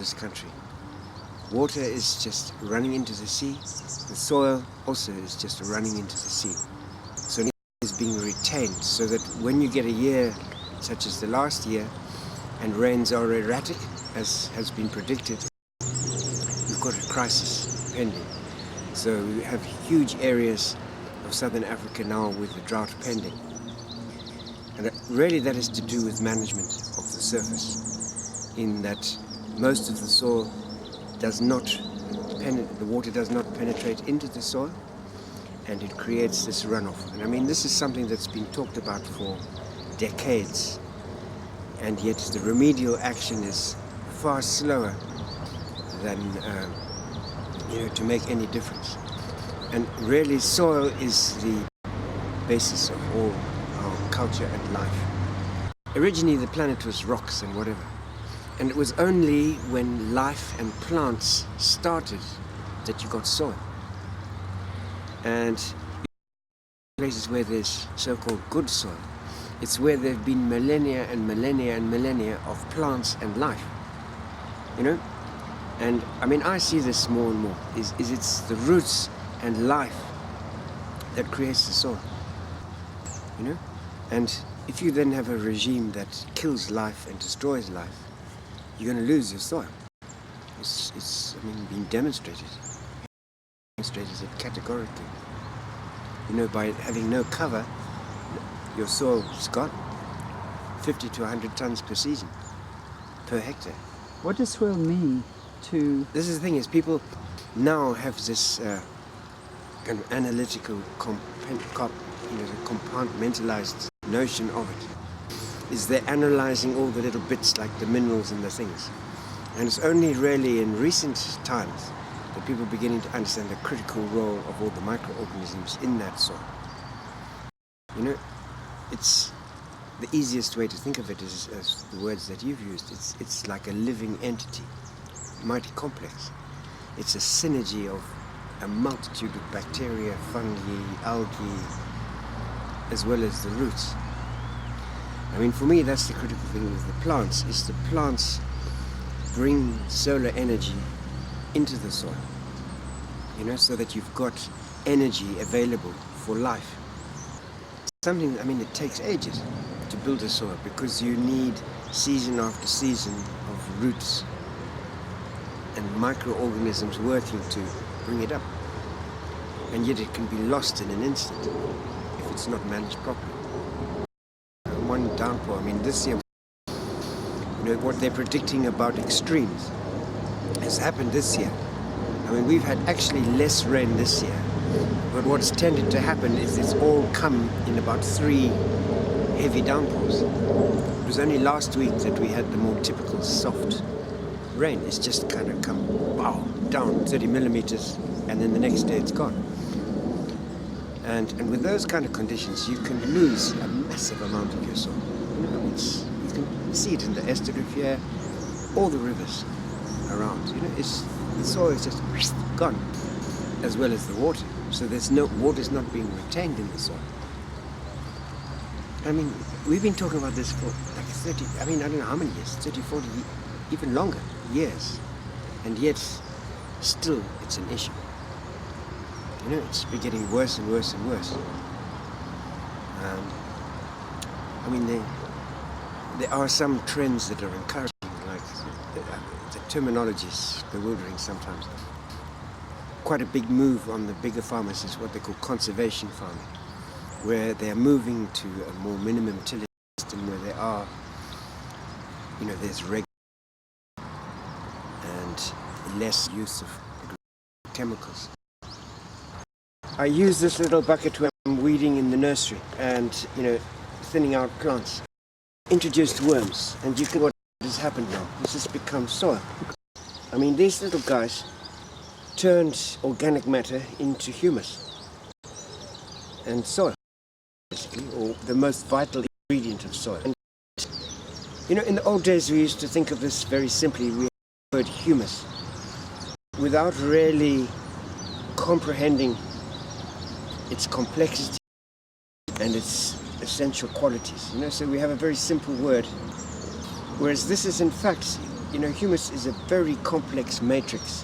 this country. Water is just running into the sea. The soil also is just running into the sea. So it is being retained so that when you get a year such as the last year and rains are erratic, as has been predicted, we've got a crisis pending. So we have huge areas of southern Africa now with the drought pending. And really that is to do with management of the surface, in that most of the soil does not the water does not penetrate into the soil, and it creates this runoff. And I mean, this is something that's been talked about for decades, and yet the remedial action is far slower than to make any difference. And really, soil is the basis of all our culture and life. Originally, the planet was rocks and whatever. And it was only when life and plants started that you got soil. And places where there's so-called good soil, it's where there have been millennia and millennia and millennia of plants and life. And I mean, I see this more and more, is it's the roots and life that creates the soil. And if you then have a regime that kills life and destroys life, you're going to lose your soil. It's been demonstrated. Demonstrated it categorically. By having no cover, your soil's gone. 50 to 100 tons per season, per hectare. What does soil mean to... This is the thing, is people now have this kind of analytical, compartmentalized notion of it. Is they're analyzing all the little bits like the minerals and the things. And it's only really in recent times that people are beginning to understand the critical role of all the microorganisms in that soil. It's the easiest way to think of it is as the words that you've used. It's like a living entity, mighty complex. It's a synergy of a multitude of bacteria, fungi, algae, as well as the roots. I mean, for me, that's the critical thing with the plants, is the plants bring solar energy into the soil, so that you've got energy available for life. Something, it takes ages to build a soil because you need season after season of roots and microorganisms working to bring it up. And yet it can be lost in an instant if it's not managed properly. One downpour, this year, what they're predicting about extremes has happened this year. We've had actually less rain this year, but what's tended to happen is it's all come in about 3 heavy downpours. It was only last week that we had the more typical soft rain. It's just kind of come, down 30 millimeters, and then the next day it's gone. And with those kind of conditions, you can lose a massive amount of your soil. You can see it in the Estuarife, all the rivers around. The soil is just gone, as well as the water. So water's not being retained in the soil. We've been talking about this for like 30, I don't know how many years, 30, 40, even longer years. And yet, still, it's an issue. It's been getting worse and worse and worse. There are some trends that are encouraging, like the terminology is bewildering sometimes. Quite a big move on the bigger farmers is what they call conservation farming, where they're moving to a more minimum tillage system where there are, there's regular and less use of chemicals. I use this little bucket when I'm weeding in the nursery and, thinning out plants. Introduced worms, and you can what has happened now. This has become soil. These little guys turned organic matter into humus and soil, basically, or the most vital ingredient of soil. And, in the old days we used to think of this very simply. We heard humus without really comprehending its complexity and its essential qualities. So we have a very simple word, whereas this is in fact You know, humus is a very complex matrix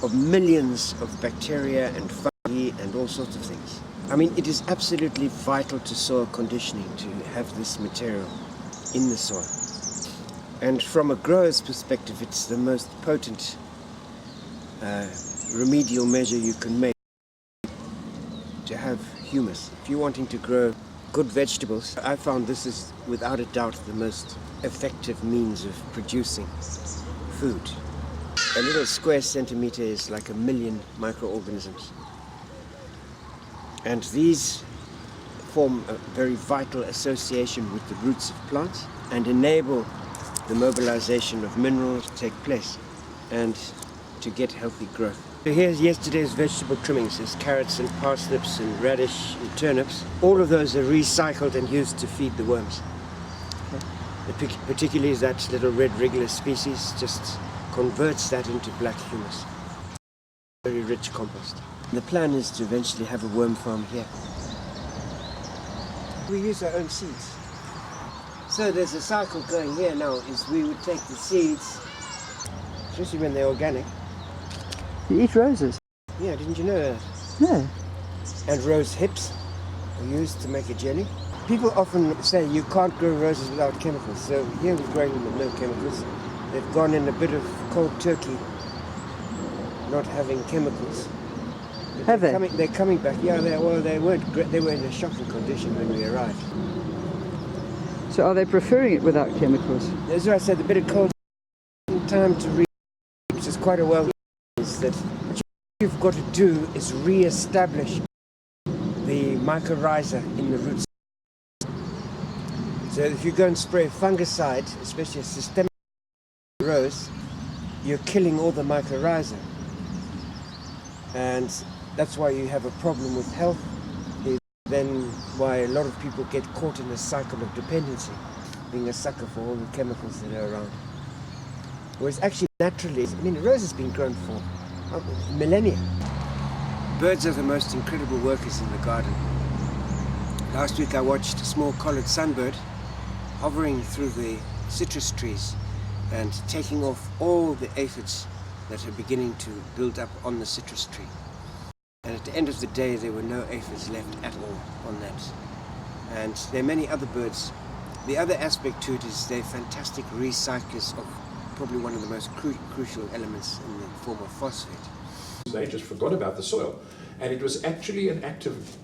of millions of bacteria and fungi and all sorts of things. I mean, it is absolutely vital to soil conditioning to have this material in the soil. And from a grower's perspective, it's the most potent remedial measure you can make to have humus. If you're wanting to grow good vegetables, I found this is without a doubt the most effective means of producing food. A little square centimeter is like 1 million microorganisms. And these form a very vital association with the roots of plants and enable the mobilization of minerals to take place and to get healthy growth. So here's yesterday's vegetable trimmings. There's carrots and parsnips and radish and turnips. All of those are recycled and used to feed the worms. Okay. Particularly that little red wriggler species just converts that into black humus. Very rich compost. The plan is to eventually have a worm farm here. We use our own seeds. So there's a cycle going here now, is we would take the seeds, especially when they're organic. You eat roses? Yeah, didn't you know that? No. And rose hips are used to make a jelly. People often say you can't grow roses without chemicals. So here we're growing them with no chemicals. They've gone in a bit of cold turkey, not having chemicals. But Have they? They're coming back. Yeah, they weren't. They were in a shocking condition when we arrived. So are they preferring it without chemicals? That's why I said a bit of cold time to read, which is quite a well. Is that what you've got to do is re-establish the mycorrhiza in the roots. So if you go and spray a fungicide, especially a systemic rose, you're killing all the mycorrhiza. And that's why you have a problem with health. Then why a lot of people get caught in a cycle of dependency, being a sucker for all the chemicals that are around. Whereas actually naturally, I mean, a rose has been grown for millennia. Birds are the most incredible workers in the garden. Last week I watched a small collared sunbird hovering through the citrus trees and taking off all the aphids that are beginning to build up on the citrus tree. And at the end of the day, there were no aphids left at all on that. And there are many other birds. The other aspect to it is they're fantastic recyclers of probably one of the most crucial elements in the form of phosphate. They just forgot about the soil. And it was actually an act of